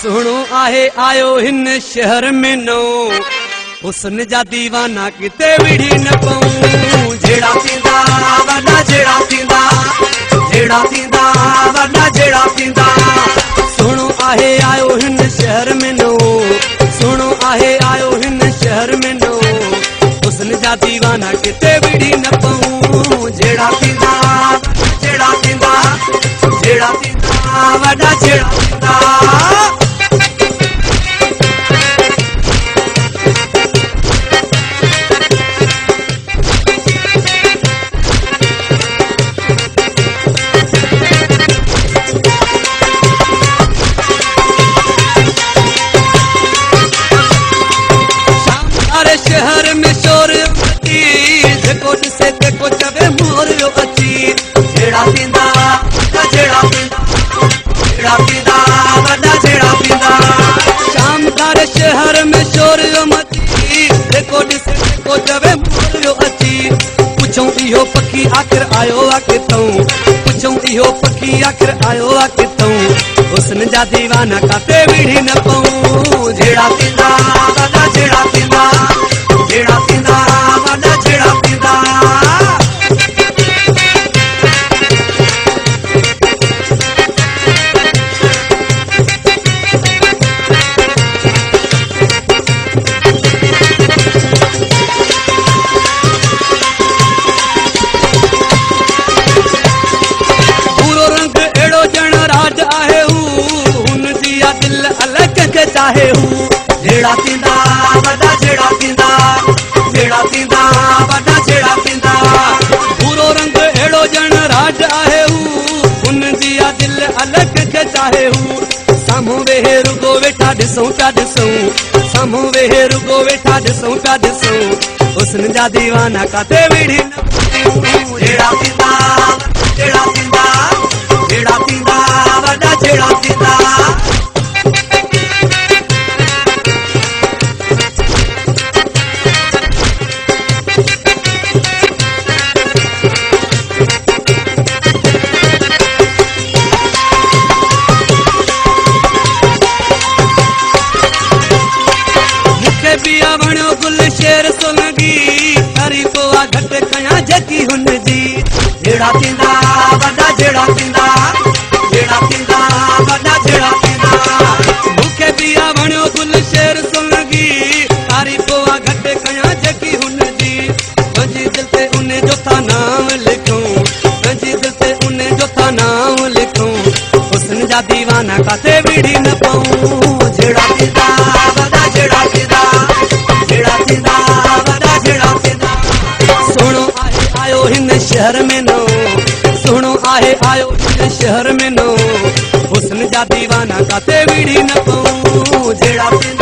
सुणो आहे आयो हिन शहर में नो हुस्न जा दीवाना किते विढ़ी न पऊं जेड़ा थींदा वॾा जेड़ा थींदा जेड़ा थींदा वॾा जेड़ा थींदा सुणो आहे आयो हिन शहर में नो सुणो आहे आयो हिन शहर में नो हुस्न जा दीवाना किते विढ़ी न पऊं जेड़ा थींदा जेड़ा थींदा जेड़ा थींदा वॾा जेड़ा थींदा शहर में शोर देखो जिसे देखो चवे मोर जो अची जेड़ा थींदा जेड़ा थींदा जेड़ा थींदा वॾा जेड़ा थींदा शाम तारे शहर में शोर जो मची देखो जिसे देखो चवे मोर जो अची पुछूं इहो पखी आखिर आयो आ किथों पुछूं इहो पखी आखिर आयो आ किथों हुस्न जा दीवाना काते विढ़ी न पऊं जेड़ा थींदा वॾा जेड़ा थींदा जेड़ा थींदा वॾा जेड़ा थींदा पूरो रंग अहिड़ो ॼण राज आहे हुन जी आ दिल अलॻि कंहिंखे चाहे हू जेड़ा थींदा वॾा जेड़ा थींदा जेड़ा थींदा वॾा जेड़ा थींदा पूरो रंग अहिड़ो ॼण राज आहे हुन जी आ दिल अलॻि कंहिंखे चाहे हू साम्हूं वेहे रुगो वेठा ॾिसूं पिया ॾिसूं साम्हूं वेहे रुगो वेठा ॾिसूं पिया ॾिसूं हुस्न जा दीवाना काथे विढ़ी न पऊं जेड़ा थींदा जेड़ा थींदा जेड़ा थींदा वॾा जेड़ा थींदा वणो गुल शेर सोलंगी तारीफ़ो आ घट कया जेकी हुन जी जेड़ा थींदा वॾा जेड़ा थींदा जेड़ा थींदा वॾा जेड़ा थींदा मूंखे बि आ वणो गुल शेर सोलंगी तारीफ़ो आ घट कया जेकी हुन जी पंहिंजी दिल ते उन जो था नाम लिखूं पंहिंजी दिल ते उन जो था नाम लिखूं हुस्न जा दीवाना काथे विढ़ी न पऊं जेड़ा थींदा वॾा जेड़ा थींदा जेड़ा थींदा वॾा जेड़ा थींदा सुणो आहे आयो हिन शहर में नो सुणो आहे आयो हिन शहर में नो हुस्न जा दीवाना काथे विढ़ी न पऊं जेड़ा थींदा